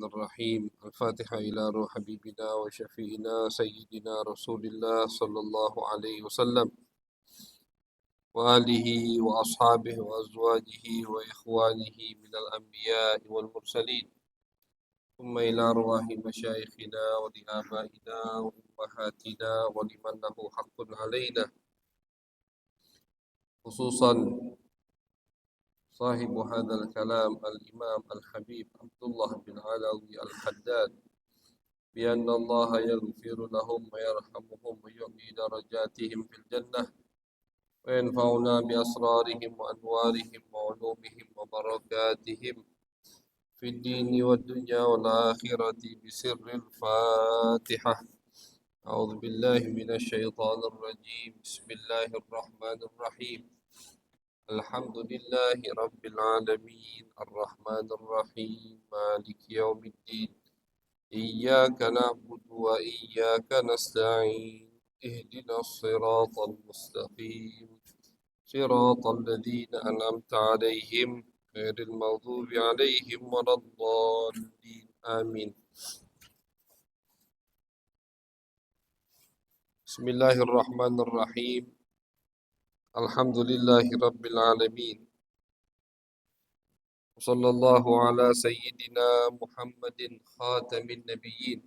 الرحيم. الفاتحة إلى روح حبيبنا وشفينا سيدنا رسول الله صلى الله عليه وسلم وآله وأصحابه وأزواجه وإخوانه من الأنبياء والمرسلين، ثم إلى أرواح مشايخنا ولآبائنا وأمهاتنا ولمن له حق علينا، خصوصا صاحب هذا الكلام الإمام الحبيب عبد الله بن علوي الحداد، بأن الله يغفر لهم ويرحمهم ويعلي درجاتهم في الجنة وينفعنا بأسرارهم وأنوارهم وعلومهم وبركاتهم في الدين والدنيا والآخرة بسر الفاتحة. أعوذ بالله من الشيطان الرجيم. بسم الله الرحمن الرحيم. الحمد لله رب العالمين الرحمن الرحيم مالك يوم الدين، إياك نعبد وإياك نستعين، اهدنا الصراط المستقيم صراط الذين أنعمت عليهم غير المغضوب عليهم ولا الضالين آمين. بسم الله الرحمن الرحيم. الحمد لله رب العالمين، وصلى الله على سيدنا محمد خاتم النبيين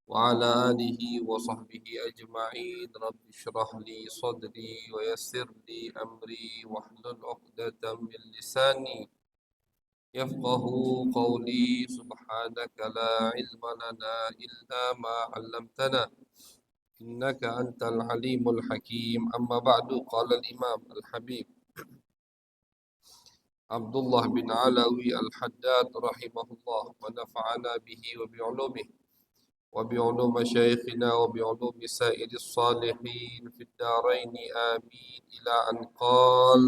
وعلى آله وصحبه أجمعين. رب اشرح لي صدري ويسر لي أمري واحلل عقدة من لساني يفقه قولي. سبحانك لا علم لنا إلا ما علمتنا إنك أنت العليم الحكيم. أما بعد، قال الإمام الحبيب عبد الله بن علوي الحداد رحمه الله ونفعنا به وبعلومه وبعلوم مشايخنا وبعلوم سائر الصالحين في الدارين آمين، إلى أن قال: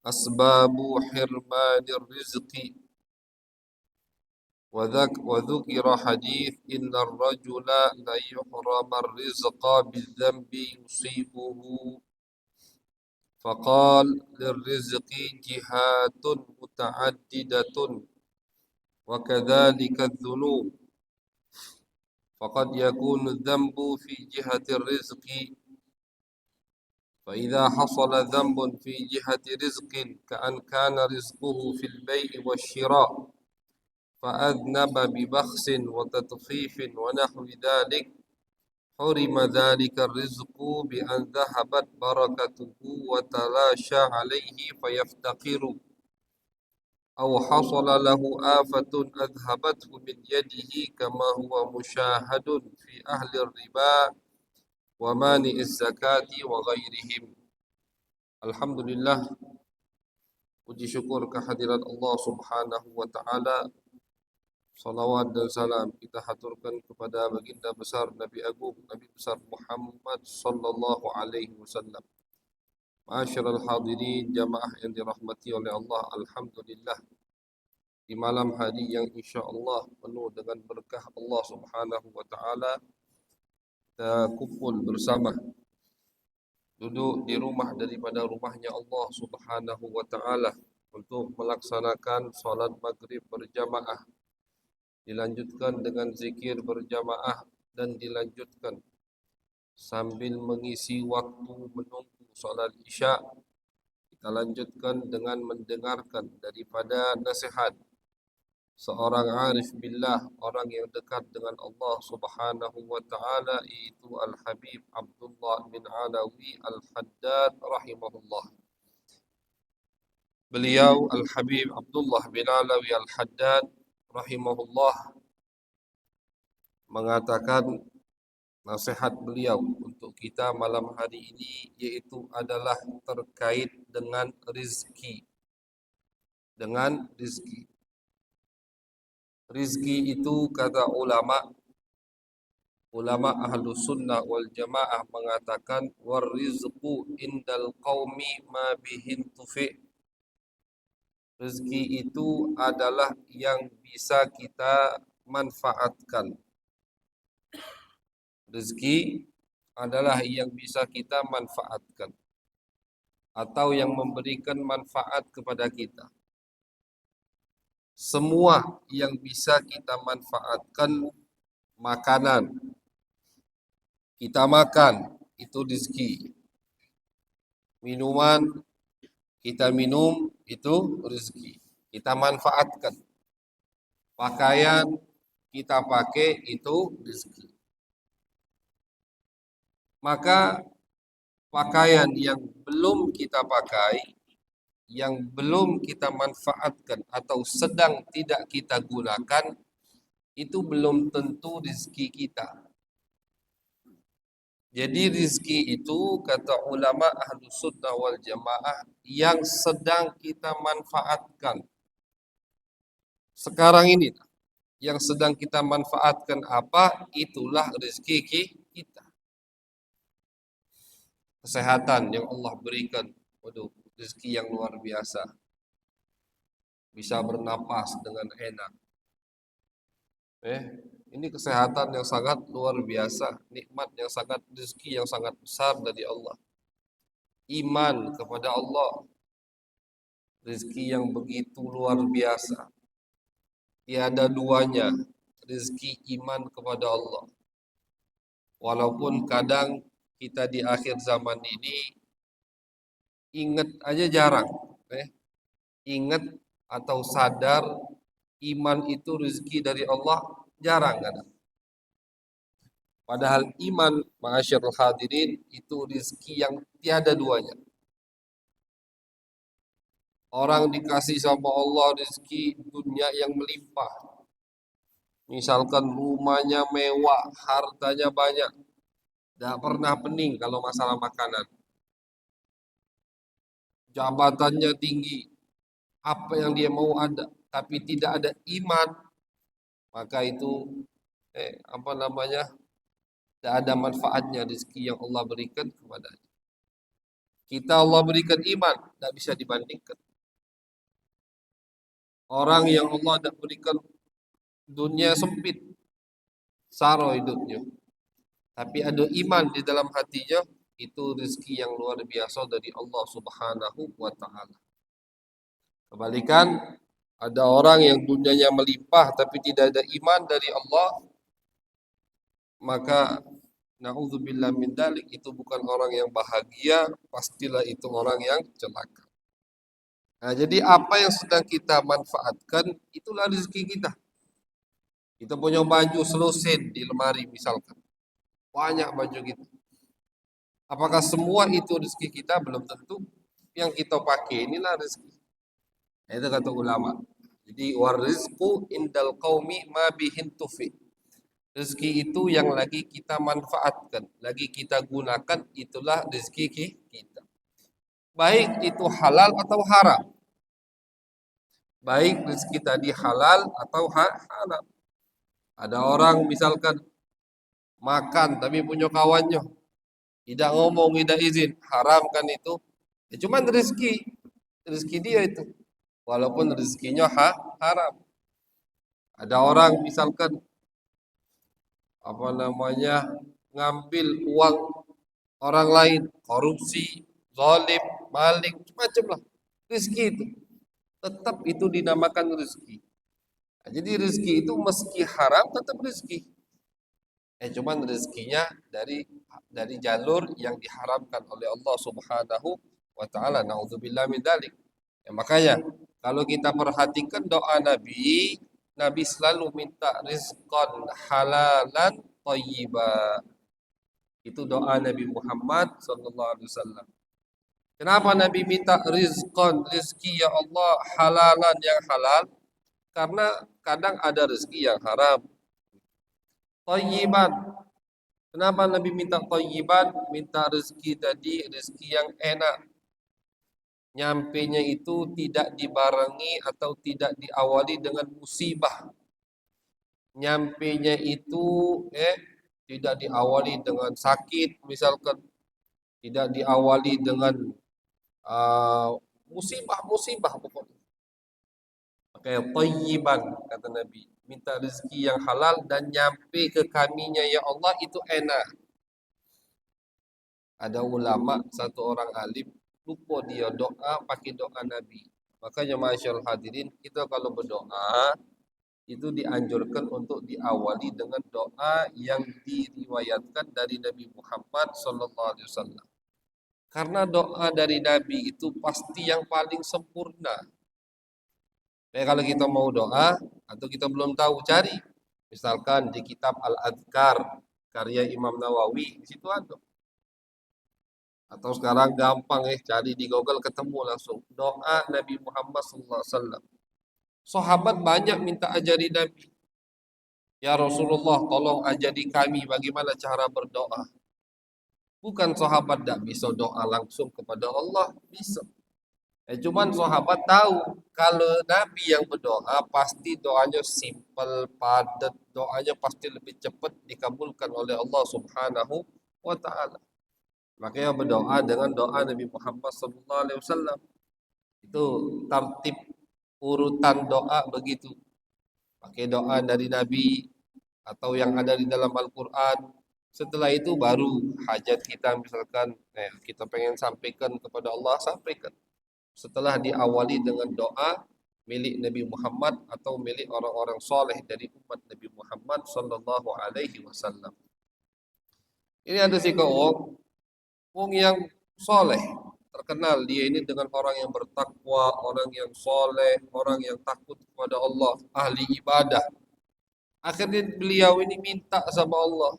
أسباب حرمان الرزق. وذكر حديث إن الرجل لا يحرم الرزق بالذنب يصيبه، فقال: للرزق جهات متعددة وكذلك الذنوب، فقد يكون الذنب في جهة الرزق، فإذا حصل ذنب في جهة رزق كأن كان رزقه في البيع والشراء فأذنب ببخس وتطفيف ونحو ذلك، حرم ذلك الرزق بأن ذهبت بركته وتلاشى عليه فيفتقر، أو حصل له آفة أذهبته من يده كما هو مشاهد في أهل الربا ومانع الزكاة وغيرهم. Alhamdulillah, puji syukur kehadirat Allah Subhanahu wa Ta'ala. Salawat dan salam kita haturkan kepada baginda besar Nabi Agung, Nabi besar Muhammad sallallahu alaihi wasallam. Ma'asyiral hadirin, jamaah yang dirahmati oleh Allah, alhamdulillah, di malam hari yang insya-Allah penuh dengan berkah Allah Subhanahu wa Ta'ala, kita kumpul bersama, duduk di rumah daripada rumahnya Allah Subhanahu wa Ta'ala untuk melaksanakan salat maghrib berjamaah, dilanjutkan dengan zikir berjamaah, dan dilanjutkan sambil mengisi waktu menunggu salat isya. Kita lanjutkan dengan mendengarkan daripada nasihat seorang arif billah, orang yang dekat dengan Allah Subhanahu wa Ta'ala, yaitu Al-Habib Abdullah bin Alawi Al-Haddad rahimahullah. Beliau Al-Habib Abdullah bin Alawi Al-Haddad rahimahullah mengatakan nasihat beliau untuk kita malam hari ini, yaitu adalah terkait dengan rizki. Dengan rizki. Rizki itu kata ulama ahlus sunnah wal jamaah mengatakan warizqu indal qaumi ma bihin tufi. Rezeki itu adalah yang bisa kita manfaatkan. Rezeki adalah yang bisa kita manfaatkan atau yang memberikan manfaat kepada kita. semua yang bisa kita manfaatkan makanan, kita makan, itu rezeki. Minuman, kita minum, itu rezeki. Kita manfaatkan. Pakaian, kita pakai, itu rezeki. Maka pakaian yang belum kita pakai, yang belum kita manfaatkan atau sedang tidak kita gunakan, itu belum tentu rezeki kita. Jadi rezeki itu kata ulama Ahlus Sunnah wal Jamaah yang sedang kita manfaatkan. Sekarang ini yang sedang kita manfaatkan apa? Itulah rezeki kita. Kesehatan yang Allah berikan. Waduh, rezeki yang luar biasa. Bisa bernapas dengan enak. Ini kesehatan yang sangat luar biasa, nikmat yang sangat, rezeki yang sangat besar dari Allah. Iman kepada Allah, rezeki yang begitu luar biasa. Tiada duanya, rezeki iman kepada Allah. Walaupun kadang kita di akhir zaman ini ingat aja jarang, ingat atau sadar iman itu rezeki dari Allah jarang kadang. Padahal iman, ma'asyarul hadirin, itu rezeki yang tiada duanya. Orang dikasih sama Allah rezeki dunia yang melimpah. Misalkan rumahnya mewah, hartanya banyak, tidak pernah pening kalau masalah makanan. Jabatannya tinggi, apa yang dia mau ada, tapi tidak ada iman, maka itu apa namanya? Tidak ada manfaatnya rezeki yang Allah berikan kepadanya. Kita Allah berikan iman, tidak bisa dibandingkan. Orang yang Allah tidak berikan dunia sempit, saro hidupnya, tapi ada iman di dalam hatinya, itu rezeki yang luar biasa dari Allah Subhanahu wa Ta'ala. Kebalikan, ada orang yang dunianya melimpah tapi tidak ada iman dari Allah, maka na'udzubillah min dalik, itu bukan orang yang bahagia, pastilah itu orang yang celaka. Nah, jadi apa yang sedang kita manfaatkan, itulah rezeki kita. Kita punya baju selusin di lemari misalkan, banyak baju kita. Apakah semua itu rezeki kita? Belum tentu. Yang kita pakai inilah rezeki. Itu kata ulama. Jadi warizqu indal qaumi ma bihin tufi. Rezeki itu yang lagi kita manfaatkan, lagi kita gunakan, itulah rezeki kita. Baik itu halal atau haram. Baik rezeki tadi halal atau haram. Ada orang misalkan makan tapi punya kawannya, tidak ngomong, tidak izin, haram kan itu? Ya cuman rezeki dia itu. Walaupun rezekinya haram. Ada orang misalkan apa namanya ngambil uang orang lain, korupsi, zalim, maling, macam lah. Rezeki itu tetap itu dinamakan rezeki. Nah, jadi rezeki itu meski haram tetap rezeki. Cuman rezekinya dari jalur yang diharamkan oleh Allah Subhanahu wa taala. Nauzubillah min dzalik. Makanya kalau kita perhatikan doa Nabi, Nabi selalu minta rizqan halalan thayyiba. Itu doa Nabi Muhammad sallallahu alaihi wasallam. Kenapa Nabi minta rizqan, rezeki ya Allah halalan yang halal? Karena kadang ada rezeki yang haram. Thayyiban. Kenapa Nabi minta thayyiban? Minta rezeki tadi rezeki yang enak. Nyampenya itu tidak dibarengi atau tidak diawali dengan musibah. Nyampenya itu tidak diawali dengan sakit misalkan, tidak diawali dengan musibah-musibah pokoknya. Kayak thayyiban kata Nabi, minta rezeki yang halal dan nyampe ke kaminya ya Allah itu enak. Ada ulama satu orang alim lupa dia doa pakai doa Nabi. Makanya masyaallah hadirin, kita kalau berdoa itu dianjurkan untuk diawali dengan doa yang diriwayatkan dari Nabi Muhammad SAW. Karena doa dari Nabi itu pasti yang paling sempurna. Kalau kita mau doa atau kita belum tahu, cari. Misalkan di kitab Al-Adhkar karya Imam Nawawi, di situ ada. Atau sekarang gampang cari di Google ketemu langsung doa Nabi Muhammad SAW. Sahabat banyak minta ajari Nabi. Ya Rasulullah, tolong ajari kami bagaimana cara berdoa. Bukan sahabat tidak bisa doa langsung kepada Allah, bisa. Cuman sahabat tahu kalau Nabi yang berdoa pasti doanya simple, padat, doanya pasti lebih cepat dikabulkan oleh Allah Subhanahu wa taala. Makanya berdoa dengan doa Nabi Muhammad SAW. Itu tertib urutan doa begitu. Pakai doa dari Nabi atau yang ada di dalam Al-Quran. Setelah itu baru hajat kita, misalkan kita pengen sampaikan kepada Allah, sampaikan. Setelah diawali dengan doa milik Nabi Muhammad atau milik orang-orang soleh dari umat Nabi Muhammad Sallallahu Alaihi Wasallam. Ini ada si wong yang soleh, terkenal dia ini dengan orang yang bertakwa, orang yang soleh, orang yang takut kepada Allah, ahli ibadah. Akhirnya beliau ini minta sama Allah,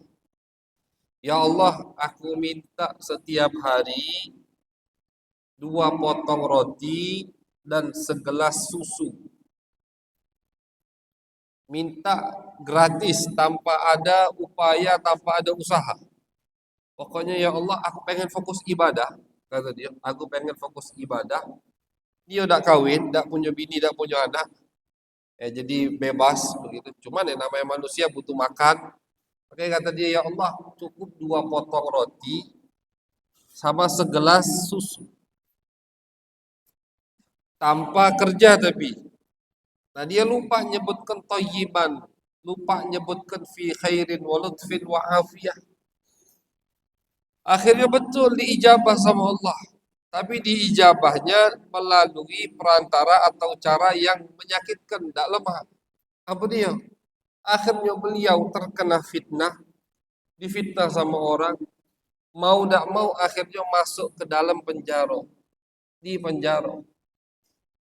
ya Allah, aku minta setiap hari 2 potong roti dan segelas susu. Minta gratis, tanpa ada upaya, tanpa ada usaha. Pokoknya ya Allah, aku pengen fokus ibadah. Kata dia, aku pengen fokus ibadah. Dia udah kawin, udah punya bini, udah punya anak. Jadi bebas begitu. Cuman yang namanya manusia butuh makan. Makanya kata dia, ya Allah, cukup 2 potong roti sama segelas susu. Tanpa kerja tapi. Nah dia lupa nyebutkan thayyiban, lupa nyebutkan fi khairin wa lutfin wa afiyah. Akhirnya betul diijabah sama Allah. Tapi diijabahnya melalui perantara atau cara yang menyakitkan, tidak lemah. Apa dia? Akhirnya beliau terkena fitnah, difitnah sama orang, mau tidak mau akhirnya masuk ke dalam penjara, di penjara.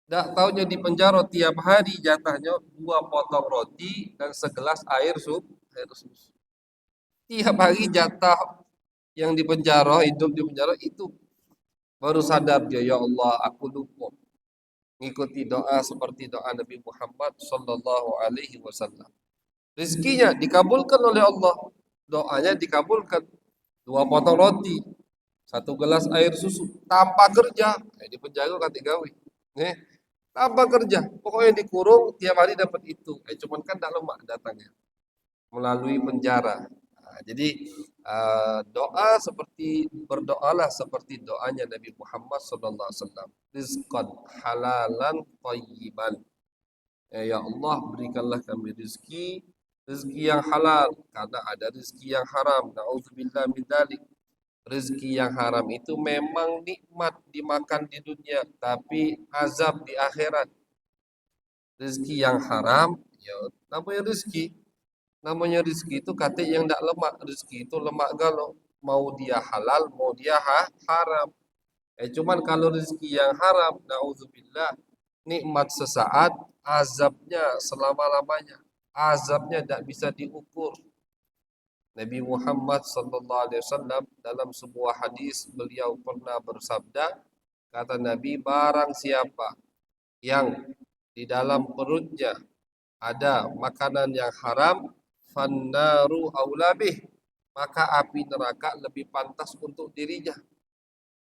Tidak tahunya di penjara tiap hari jatahnya 2 potong roti dan segelas air susu. Tiap hari jatah yang di penjara, hidup di penjara itu. Baru sadar dia, ya Allah, aku lupa mengikuti doa seperti doa Nabi Muhammad Sallallahu Alaihi Wasallam. Rizkinya dikabulkan oleh Allah, doanya dikabulkan. 2 potong roti, 1 gelas air susu, tanpa kerja. Di penjara kata gawe. Tanpa kerja, pokoknya dikurung tiap hari dapat itu. Cuman kan tak lemak datangnya melalui penjara. Jadi doa seperti berdoalah seperti doanya Nabi Muhammad SAW. Rizqan halalan thayyiban. Ya Allah, berikanlah kami rezeki yang halal, karena ada rezeki yang haram. Nauzubillah min dzalik. Rezeki yang haram itu memang nikmat dimakan di dunia, tapi azab di akhirat. Rezeki yang haram, ya namanya rezeki. Namanya rezeki itu kata yang tidak lemak. Rezeki itu lemak galau. Mau dia halal, mau dia haram. Cuman kalau rezeki yang haram, na'udzubillah, nikmat sesaat, azabnya selama-lamanya. Azabnya tidak bisa diukur. Nabi Muhammad SAW dalam sebuah hadis beliau pernah bersabda, kata Nabi, barang siapa yang di dalam perutnya ada makanan yang haram, fannaru aulabih, maka api neraka lebih pantas untuk dirinya.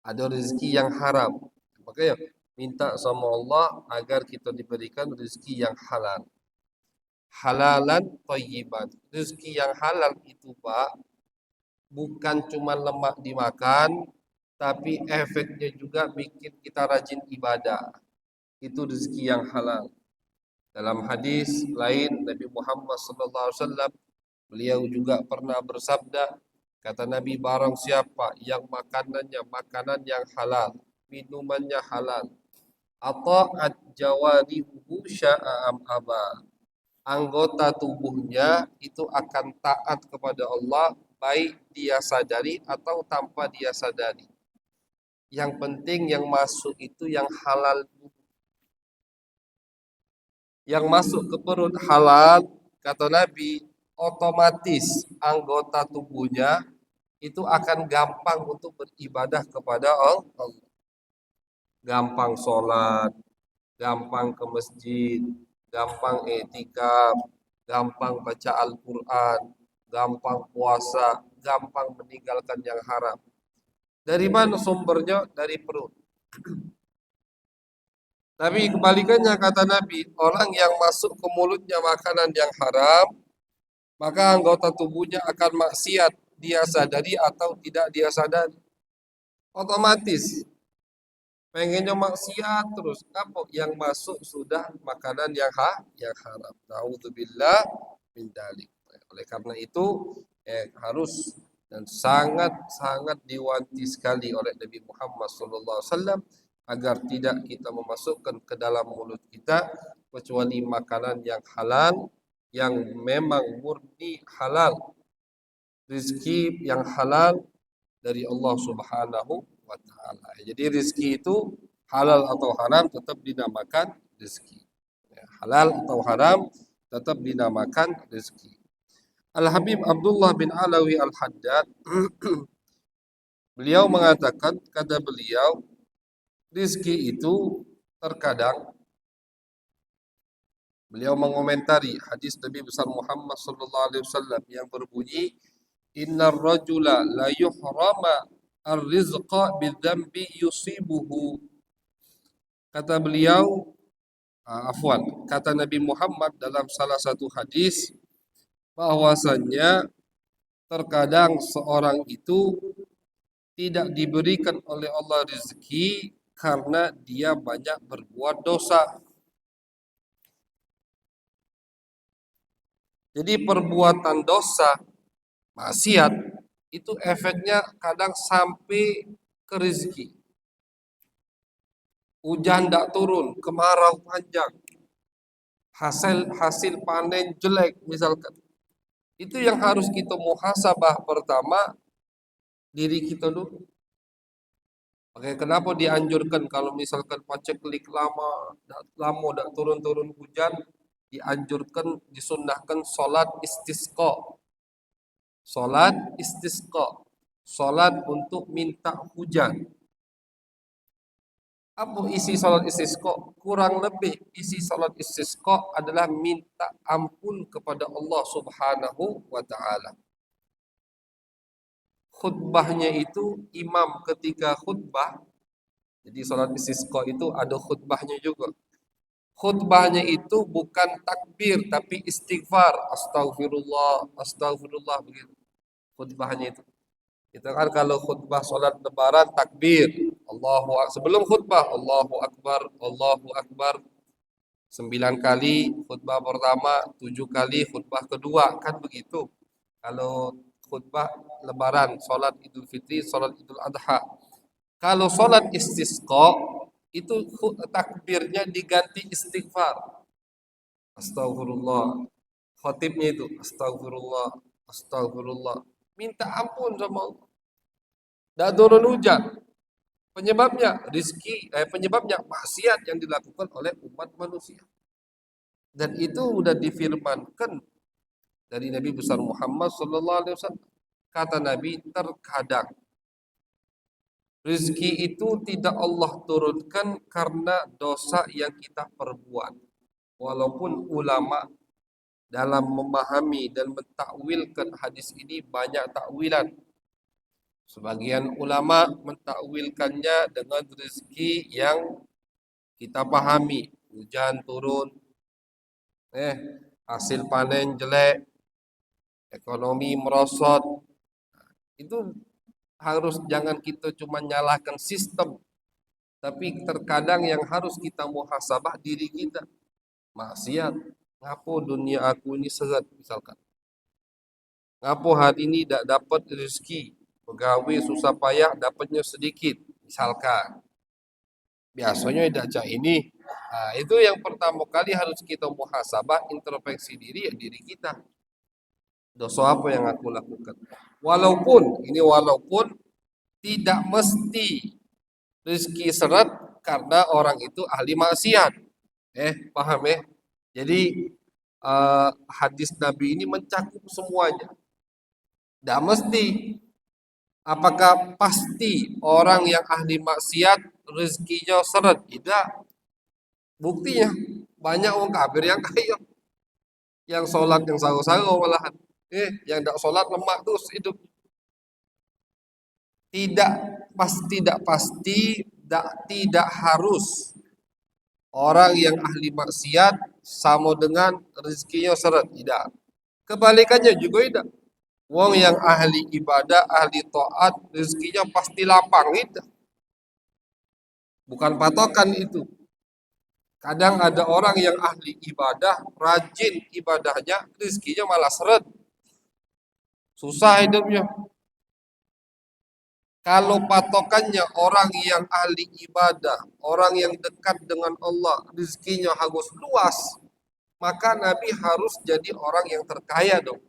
Ada rezeki yang haram, makanya minta sama Allah agar kita diberikan rezeki yang halal. Halalan thayyiban. Rezeki yang halal itu Pak, bukan cuma lemak dimakan, tapi efeknya juga bikin kita rajin ibadah. Itu rezeki yang halal. Dalam hadis lain Nabi Muhammad SAW, beliau juga pernah bersabda, kata Nabi, barang siapa yang makanannya makanan yang halal, minumannya halal, ata'at jawarihuhu sya'am aba. Anggota tubuhnya itu akan taat kepada Allah baik dia sadari atau tanpa dia sadari. Yang penting yang masuk itu yang halal. Yang masuk ke perut halal, kata Nabi, otomatis anggota tubuhnya itu akan gampang untuk beribadah kepada Allah. Gampang sholat, gampang ke masjid, gampang etikaf, gampang baca Al-Quran, gampang puasa, gampang meninggalkan yang haram. Dari mana sumbernya? Dari perut. Tapi kebalikannya kata Nabi, orang yang masuk ke mulutnya makanan yang haram, maka anggota tubuhnya akan maksiat, dia sadari atau tidak dia sadari. Otomatis pengennya maksiat terus. Apa yang masuk sudah makanan yang haram. Nauzubillah min dzalik. Oleh karena itu harus dan sangat diwanti sekali oleh Nabi Muhammad SAW agar tidak kita memasukkan ke dalam mulut kita kecuali makanan yang halal, yang memang murni halal, rizki yang halal dari Allah Subhanahu wa taala. Jadi rizki itu halal atau haram tetap dinamakan rizki. Halal atau haram tetap dinamakan rizki. Al-Habib Abdullah bin Alawi Al-Haddad beliau mengatakan, kata beliau, rizki itu terkadang, beliau mengomentari hadis Nabi besar Muhammad sallallahu alaihi wasallam yang berbunyi, innar rajula la yuhrama ar-rizqa bidzambi yusibuhu. Kata beliau, kata Nabi Muhammad dalam salah satu hadis bahwasannya terkadang seorang itu tidak diberikan oleh Allah rezeki karena dia banyak berbuat dosa. Jadi perbuatan dosa, maksiat, itu efeknya kadang sampai ke rezeki. Hujan tidak turun, kemarau panjang, hasil panen jelek misalkan. Itu yang harus kita muhasabah pertama diri kita dulu. Oke, kenapa dianjurkan kalau misalkan paceklik lama tidak turun hujan, dianjurkan disunnahkan salat istisqa. Salat istisqa, salat untuk minta hujan. Apa isi salat istisqa? Kurang lebih isi salat istisqa adalah minta ampun kepada Allah Subhanahu wa taala. Khutbahnya itu imam ketika khutbah, jadi salat istisqa itu ada khutbahnya juga. Khutbahnya itu bukan takbir tapi istighfar, astagfirullah, astagfirullah begitu. Khutbahnya itu. Kita kan kalau khutbah salat lebaran takbir, sebelum khutbah Allahu Akbar 9 kali khutbah pertama, 7 kali khutbah kedua, kan begitu. Kalau khutbah lebaran, salat Idul Fitri, salat Idul Adha. Kalau salat istisqa itu takbirnya diganti istighfar. Astagfirullah. Khatibnya itu astagfirullah, astagfirullah. Minta ampun sama Allah. Tidak turun hujan. Penyebabnya maksiat yang dilakukan oleh umat manusia. Dan itu sudah difirmankan dari Nabi besar Muhammad sallallahu alaihi wasallam. Kata Nabi, terkadang rezeki itu tidak Allah turunkan karena dosa yang kita perbuat. Walaupun ulama dalam memahami dan mentakwilkan hadis ini banyak takwilan. Sebagian ulama mentakwilkannya dengan rezeki yang kita pahami, hujan turun, hasil panen jelek, ekonomi merosot. Itu harus jangan kita cuma nyalahkan sistem, tapi terkadang yang harus kita muhasabah diri kita. Maksiat, ngapo dunia aku ini sesat misalkan. Ngapo hari ini tidak dapat rezeki, pegawai susah payah dapatnya sedikit misalkan. Biasanya tidak cak ini. Nah, itu yang pertama kali harus kita muhasabah, introspeksi diri, ya diri kita. Dosa apa yang aku lakukan? Walaupun tidak mesti rezeki seret karena orang itu ahli maksiat. Paham ya? Jadi hadis Nabi ini mencakup semuanya. Tidak mesti. Apakah pasti orang yang ahli maksiat rezekinya seret? Tidak. Buktinya banyak orang kafir yang kaya, yang sholat yang sago-sago malahan. Yang tidak sholat lemak terus hidup. Tidak harus orang yang ahli maksiat sama dengan rezekinya seret. Tidak. Kebalikannya juga tidak. Wong yang ahli ibadah, ahli taat, rezekinya pasti lapang itu. Bukan patokan itu. Kadang ada orang yang ahli ibadah, rajin ibadahnya, rezekinya malah seret. Susah hidupnya. Kalau patokannya orang yang ahli ibadah, orang yang dekat dengan Allah, rezekinya harus luas, maka Nabi harus jadi orang yang terkaya dong.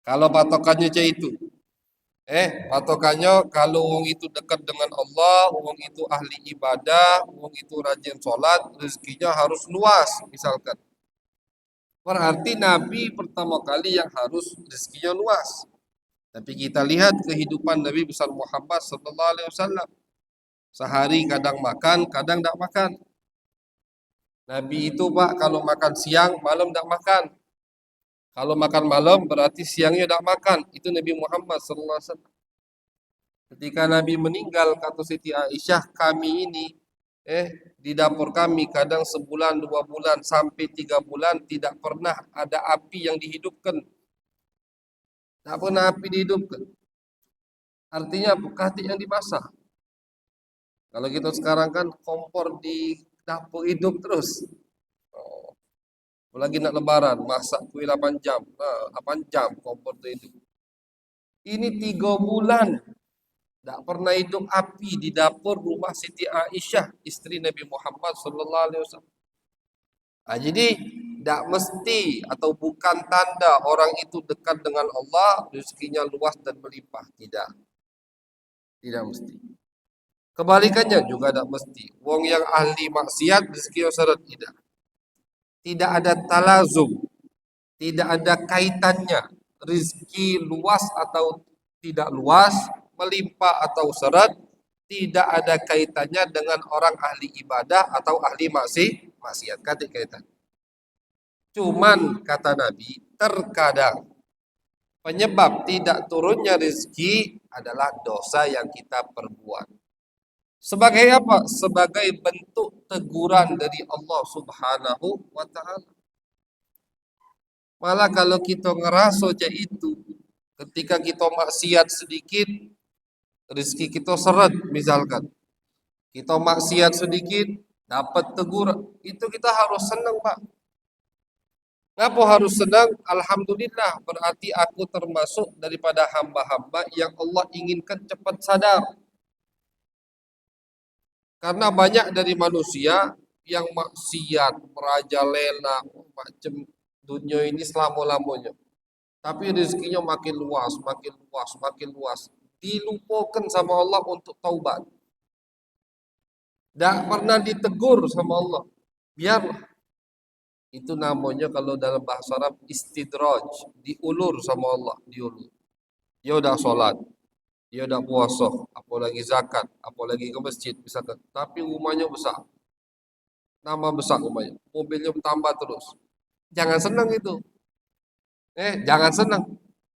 Kalau patokannya itu. Patokannya kalau wong itu dekat dengan Allah, wong itu ahli ibadah, wong itu rajin sholat, rezekinya harus luas, misalkan. Berarti Nabi pertama kali yang harus rezekinya luas. Tapi kita lihat kehidupan Nabi besar Muhammad sallallahu alaihi wasallam. Sehari kadang makan, kadang tidak makan. Nabi itu Pak kalau makan siang, malam tidak makan. Kalau makan malam berarti siangnya tidak makan. Itu Nabi Muhammad sallallahu alaihi wasallam. Ketika Nabi meninggal, kata Siti Aisyah, kami ini di dapur kami kadang sebulan, 2 bulan, sampai 3 bulan tidak pernah ada api yang dihidupkan. Tidak pernah api dihidupkan. Artinya bekati yang dibasah. Kalau kita sekarang kan kompor di dapur hidup terus. Apalagi nak lebaran, masak kue 8 jam. 8 jam kompor itu hidup. Ini 3 bulan. Tidak pernah hidup api di dapur rumah Siti Aisyah, istri Nabi Muhammad sallallahu alaihi wasallam. Jadi tidak mesti atau bukan tanda orang itu dekat dengan Allah, rezekinya luas dan melimpah. Tidak. Tidak mesti. Kebalikannya juga tidak mesti. Wong yang ahli maksiat rezekinya seret. Tidak. Tidak ada talazum, tidak ada kaitannya rezeki luas atau tidak luas, melimpah atau seret, tidak ada kaitannya dengan orang ahli ibadah atau ahli maksiat. Kaitan. Cuman kata Nabi, terkadang penyebab tidak turunnya rezeki adalah dosa yang kita perbuat. Sebagai apa? Sebagai bentuk teguran dari Allah Subhanahu wa ta'ala. Malah kalau kita ngerasa aja itu, ketika kita maksiat sedikit, rezeki kita seret misalkan. Kita maksiat sedikit, dapat teguran. Itu kita harus senang, Pak. Kenapa harus senang? Alhamdulillah, berarti aku termasuk daripada hamba-hamba yang Allah inginkan cepat sadar. Karena banyak dari manusia yang maksiat, merajalela, macam dunia ini selama-lamanya. Tapi rezekinya makin luas, makin luas, makin luas. Dilupakan sama Allah untuk taubat. Tidak pernah ditegur sama Allah. Biarlah. Itu namanya kalau dalam bahasa Arab istidraj. Diulur sama Allah. Diulur. Dia udah sholat. Dia udah puasa, apalagi zakat, apalagi ke masjid misalkan. Tapi rumahnya besar, nama besar rumahnya, mobilnya bertambah terus. Jangan senang itu. Jangan senang.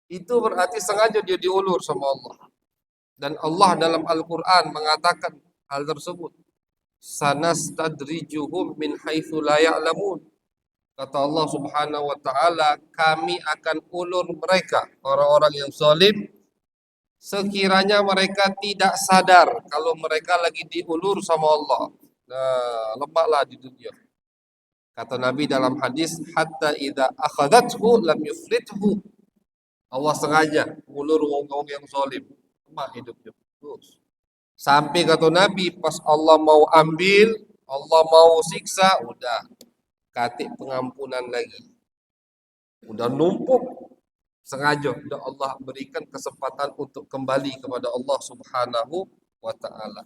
Itu berarti sengaja dia diulur sama Allah. Dan Allah dalam Al-Quran mengatakan hal tersebut. Sanastadrijuhum min haitsu la ya'lamun. Kata Allah Subhanahu wa taala, kami akan ulur mereka, orang-orang yang zalim, sekiranya mereka tidak sadar kalau mereka lagi diulur sama Allah. Nah, lemahlah di dunia. Kata Nabi dalam hadis, hatta idza akhadathu lam yuflithu. Allah sengaja ulur wong-wong yang zalim. Lemah hidupnya. Terus. Sampai kata Nabi, pas Allah mau ambil, Allah mau siksa, udah katik pengampunan lagi. Udah numpuk sengaja, udah Allah berikan kesempatan untuk kembali kepada Allah Subhanahu wa taala.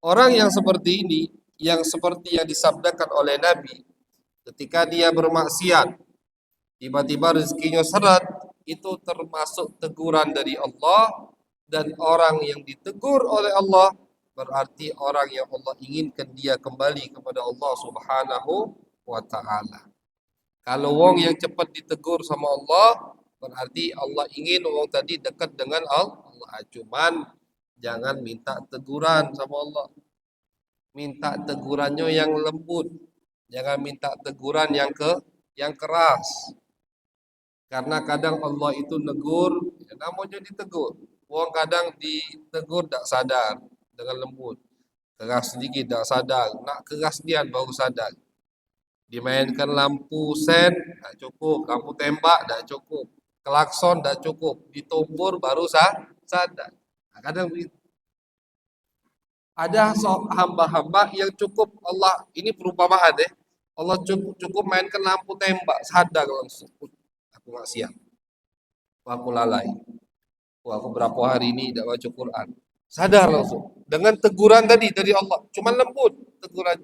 Orang yang seperti ini, yang seperti yang disabdakan oleh Nabi, ketika dia bermaksiat, tiba-tiba rezekinya seret, itu termasuk teguran dari Allah, dan orang yang ditegur oleh Allah berarti orang yang Allah inginkan dia kembali kepada Allah Subhanahu wa taala. Kalau wong yang cepat ditegur sama Allah berarti Allah ingin wong tadi dekat dengan Allah. Cuman jangan minta teguran sama Allah. Minta tegurannya yang lembut. Jangan minta teguran yang keras. Karena kadang Allah itu negur, ya namanya ditegur. Wong kadang ditegur tak sadar dengan lembut. Keras sedikit tak sadar. Nak keras dia baru sadar. Dimainkan lampu sen tak cukup, lampu tembak tak cukup, klakson tak cukup, ditumpur baru sadar. Nah, kadang begitu. Ada hamba-hamba yang cukup Allah, ini perumpamaan deh. Allah cukup mainkan lampu tembak sadar langsung. Aku nggak siap. Aku lalai. Wah, aku berapa hari ini tidak baca Quran. Sadar langsung. Dengan teguran tadi dari Allah. Cuma lembut teguran.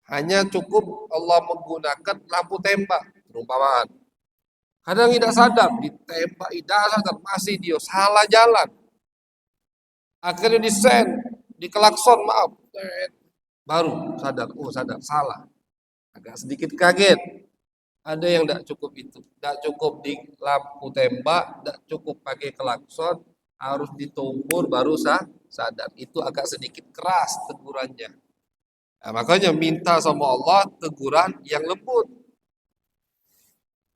Hanya cukup Allah menggunakan lampu tembak. Perumpamaan. Kadang tidak sadar. Ditembak, tidak sadar. Masih dia salah jalan. Akhirnya disen. Dikelakson, maaf. Baru sadar. Oh, sadar. Salah. Agak sedikit kaget. Ada yang tidak cukup itu, tidak cukup di lampu tembak, tidak cukup pakai klakson, harus ditumpur baru sadar. Itu agak sedikit keras tegurannya. Nah, makanya minta sama Allah teguran yang lembut,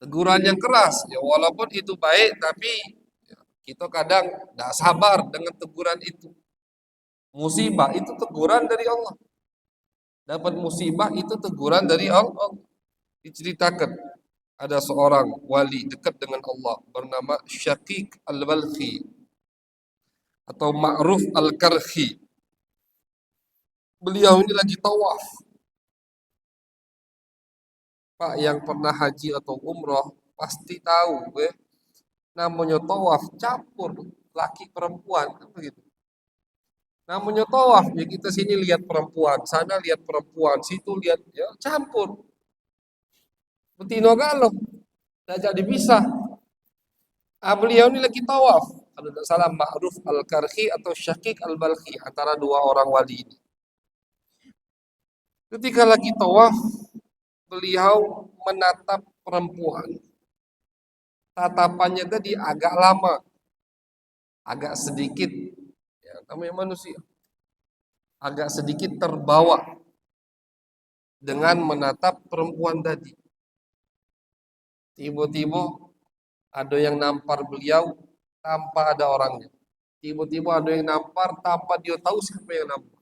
teguran yang keras. Ya walaupun itu baik, tapi ya, kita kadang tidak sabar dengan teguran itu. Musibah itu teguran dari Allah. Dapat musibah itu teguran dari Allah. Diceritakan ada seorang wali dekat dengan Allah bernama Syaqiq Al-Balkhi atau Ma'ruf Al-Karhi. Beliau ini lagi tawaf. Pak yang pernah haji atau umroh pasti tahu, namanya tawaf campur laki perempuan, apa gitu. Namanya tawaf ya, kita sini lihat perempuan, sana lihat perempuan, situ lihat, ya campur. Betino galau, tidak jadi bisa. Beliau ini lagi tawaf. Kalau tidak salah Ma'ruf Al-Karhi atau Syaqiq Al-Balkhi, antara dua orang wali ini. Ketika lagi tawaf, beliau menatap perempuan. Tatapannya tadi agak lama, agak sedikit, ya, namanya manusia, agak sedikit terbawa dengan menatap perempuan tadi. Tiba-tiba ada yang nampar beliau tanpa ada orangnya. Tiba-tiba ada yang nampar tanpa dia tahu siapa yang nampar.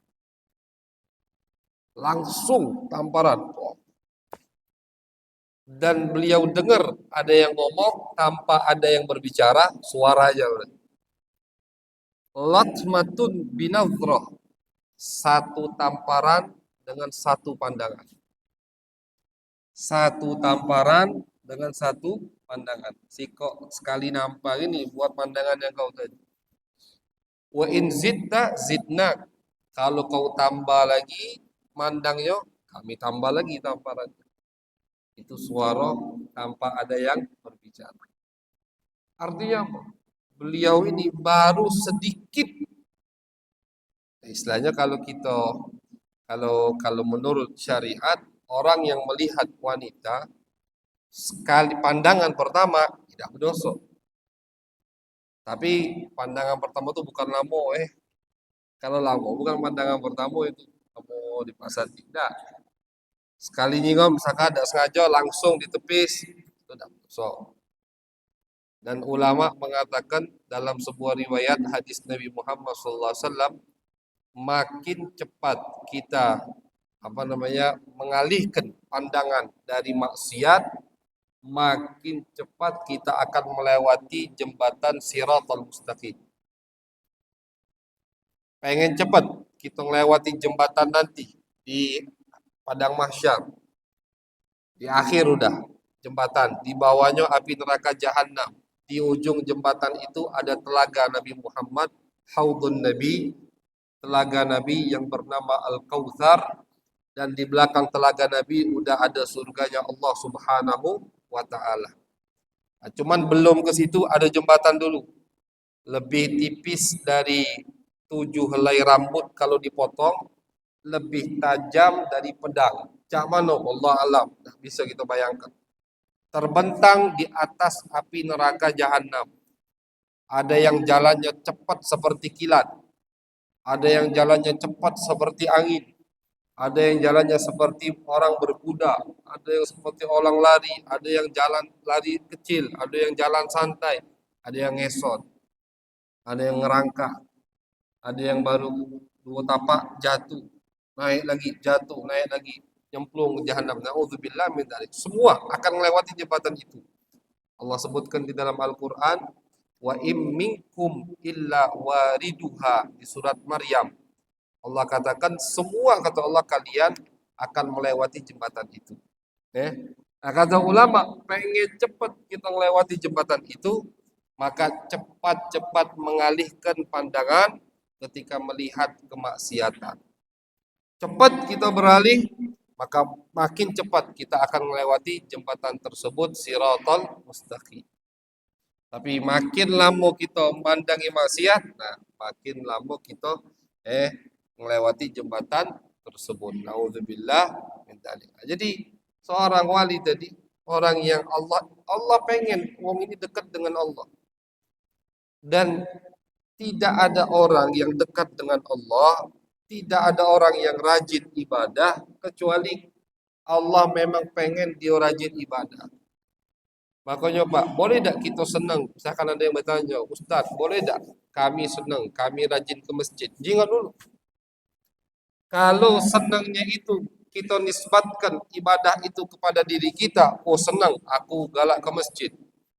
Langsung tamparan. Dan beliau dengar ada yang ngomong tanpa ada yang berbicara, suara aja. Latmatun binadhrah. Satu tamparan dengan satu pandangan. Satu tamparan dengan satu pandangan. Si kok sekali nampar ini buat pandangan yang kau tadi. Wa in zidna zidna. Kalau kau tambah lagi mandangnya, kami tambah lagi tamparan. Itu suara tanpa ada yang berbicara. Artinya apa? Beliau ini baru sedikit. Istilahnya kalau kita kalau menurut syariat, orang yang melihat wanita sekali pandangan pertama tidak berdosa. Tapi pandangan pertama itu bukan lamo, kalau lamo bukan pandangan pertama itu kamu di pasar tidak. Sekali nyingom misalkan ada sengaja langsung ditepis itu tidak berdosa. Dan ulama mengatakan dalam sebuah riwayat hadis Nabi Muhammad SAW, makin cepat kita mengalihkan pandangan dari maksiat, makin cepat kita akan melewati jembatan Shiratal Mustaqim. pengen cepat kita melewati jembatan nanti di padang mahsyar. Di akhir udah jembatan, di bawahnya api neraka jahanam. Di ujung jembatan itu ada telaga Nabi Muhammad, Haudun Nabi, telaga Nabi yang bernama Al-Kautsar, dan di belakang telaga Nabi udah ada surganya Allah Subhanahu wa taala. Nah, cuman belum ke situ ada jembatan dulu. Lebih tipis dari 7 helai rambut kalau dipotong, lebih tajam dari pedang. Cak mana Allah alam, dah bisa kita bayangkan. Terbentang di atas api neraka jahanam. Ada yang jalannya cepat seperti kilat, ada yang jalannya cepat seperti angin, ada yang jalannya seperti orang berkuda, ada yang seperti orang lari, ada yang jalan lari kecil, ada yang jalan santai, ada yang ngesot, ada yang ngerangkak, ada yang baru 2 tapak jatuh, naik lagi, jatuh, naik lagi, nyemplung ke jahanam. Nauzubillah min dzalik. Semua akan melewati jembatan itu. Allah sebutkan di dalam Al-Qur'an, wa im minkum illa wariduha, di surat Maryam. Allah katakan semua, kata Allah, kalian akan melewati jembatan itu. Nah, kata ulama, pengen cepat kita melewati jembatan itu, maka cepat-cepat mengalihkan pandangan ketika melihat kemaksiatan. Cepat kita beralih, maka makin cepat kita akan melewati jembatan tersebut, Siratal Mustaqim. Tapi makin lama kita memandangi maksiat, nah makin lama kita melewati jembatan tersebut. Nauzubillah min dzalik. Jadi seorang wali tadi, orang yang Allah pengen wong ini dekat dengan Allah. Dan tidak ada orang yang dekat dengan Allah, tidak ada orang yang rajin ibadah kecuali Allah memang pengen dia rajin ibadah. Makanya Pak, boleh tak kita senang? Misalkan ada yang bertanya, Ustaz, boleh tak kami senang, kami rajin ke masjid? Ingat dulu, kalau senangnya itu kita nisbatkan ibadah itu kepada diri kita, oh senang aku galak ke masjid,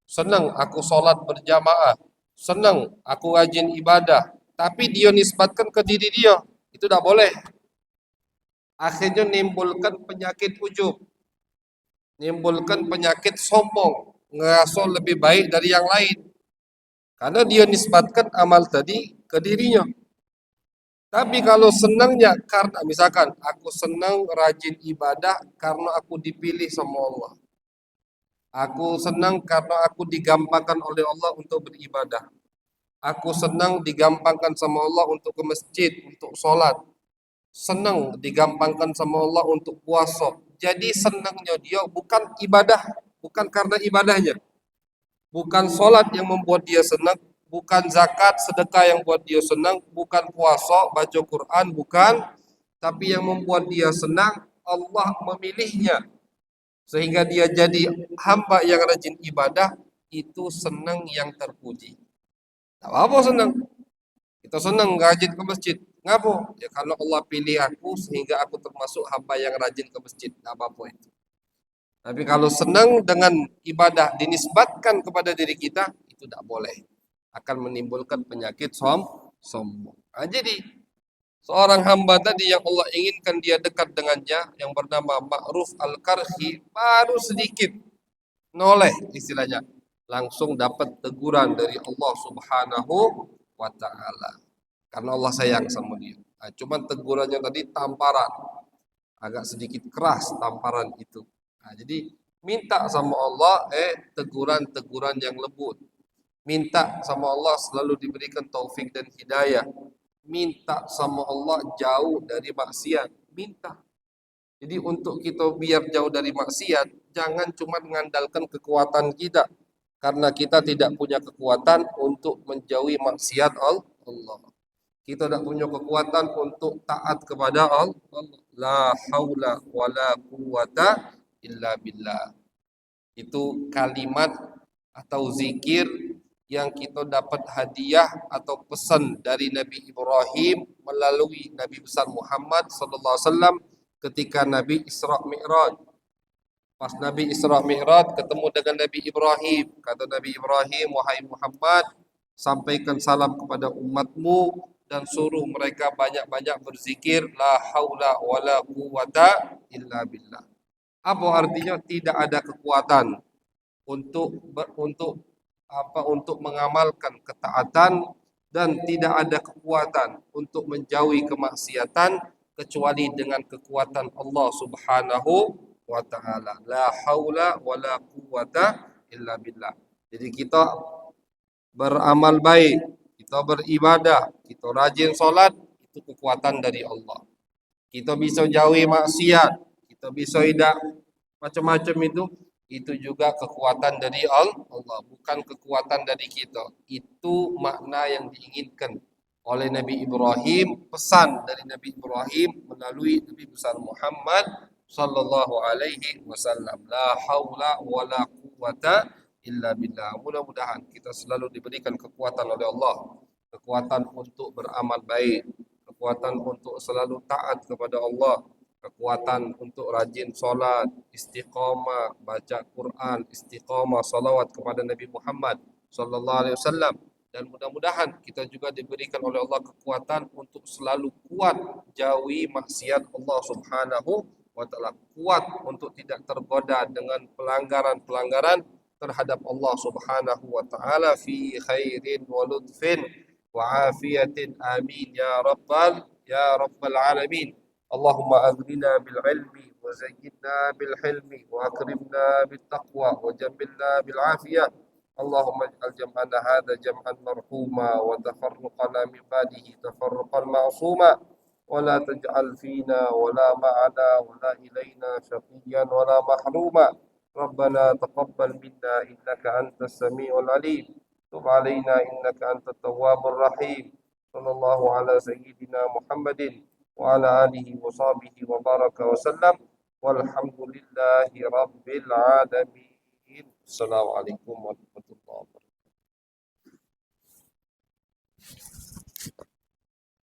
senang aku sholat berjamaah, senang aku rajin ibadah, tapi dia nisbatkan ke diri dia, itu tak boleh. Akhirnya nimbulkan penyakit ujub, nimbulkan penyakit sombong, ngerasa lebih baik dari yang lain. Karena dia nisbatkan amal tadi ke dirinya. Tapi kalau senangnya karena misalkan aku senang rajin ibadah karena aku dipilih sama Allah. Aku senang karena aku digampangkan oleh Allah untuk beribadah. Aku senang digampangkan sama Allah untuk ke masjid, untuk sholat. Senang digampangkan sama Allah untuk puasa. Jadi senangnya dia bukan ibadah, bukan karena ibadahnya. Bukan sholat yang membuat dia senang, bukan zakat, sedekah yang buat dia senang, bukan puasa, baca Quran, bukan. Tapi yang membuat dia senang, Allah memilihnya. Sehingga dia jadi hamba yang rajin ibadah, itu senang yang terpuji. Tak apa senang. Kita senang rajin ke masjid. Ngapa? Ya karena Allah pilih aku sehingga aku termasuk hamba yang rajin ke masjid. Tak apa-apa itu. Tapi kalau senang dengan ibadah dinisbatkan kepada diri kita, itu tidak boleh. Akan menimbulkan penyakit sombong. Nah, jadi seorang hamba tadi yang Allah inginkan dia dekat dengannya, yang bernama Ma'ruf Al-Karhi, baru sedikit noleh istilahnya, langsung dapat teguran dari Allah Subhanahu wa taala. Karena Allah sayang sama dia. Nah, cuman tegurannya tadi tamparan. Agak sedikit keras tamparan itu. Nah, jadi minta sama Allah teguran-teguran yang lembut. Minta sama Allah selalu diberikan taufik dan hidayah. Minta sama Allah jauh dari maksiat. Minta. Jadi untuk kita biar jauh dari maksiat, jangan cuma mengandalkan kekuatan kita. Karena kita tidak punya kekuatan untuk menjauhi maksiat Allah. Kita tidak punya kekuatan untuk taat kepada Allah. La haula wala quwata illa billah. Itu kalimat atau zikir yang kita dapat hadiah atau pesan dari Nabi Ibrahim melalui Nabi besar Muhammad sallallahu alaihi wasallam ketika Nabi Isra Mi'raj. Pas Nabi Isra Mi'raj ketemu dengan Nabi Ibrahim, kata Nabi Ibrahim, wahai Muhammad, sampaikan salam kepada umatmu dan suruh mereka banyak-banyak berzikir la haula wala quwata illa billah. Apa artinya? Tidak ada kekuatan untuk mengamalkan ketaatan, dan tidak ada kekuatan untuk menjauhi kemaksiatan kecuali dengan kekuatan Allah Subhanahu wa taala. La haula wala quwata illa billah. Jadi kita beramal baik, kita beribadah, kita rajin solat, itu kekuatan dari Allah. Kita bisa jauhi maksiat, kita bisa tidak macam-macam itu juga kekuatan dari Allah, bukan kekuatan dari kita. Itu makna yang diinginkan oleh Nabi Ibrahim, pesan dari Nabi Ibrahim melalui Nabi besar Muhammad sallallahu alaihi wasallam. La haula wala quwata illa billah. Mudah-mudahan kita selalu diberikan kekuatan oleh Allah, kekuatan untuk beramal baik, kekuatan untuk selalu taat kepada Allah, kekuatan untuk rajin solat, istiqamah, baca Quran, istiqamah, salawat kepada Nabi Muhammad sallallahu alaihi wasallam. Dan mudah-mudahan kita juga diberikan oleh Allah kekuatan untuk selalu kuat jauhi maksiat Allah Subhanahu wa taala, kuat untuk tidak tergoda dengan pelanggaran-pelanggaran terhadap Allah Subhanahu wa taala fi khairin wa lutfin wa afiyatin, amin ya rabbal alamin. اللهم أغننا بالعلم وزينا بالحلم وأكرمنا بالتقوى وجملنا بالعافية. اللهم اجعل جمعنا هذا جمعا مرحوما وتفرقنا من بعده تفرقا معصوما، ولا تجعل فينا ولا معنا ولا إلينا شقيا ولا محروما. ربنا تقبل منا إنك أنت السميع العليم، تب علينا إنك أنت التواب الرحيم. صلى الله على سيدنا محمد وعلى آله وصحبه وبارك وسلم، والحمد لله رب العالمين. السلام عليكم ورحمة الله.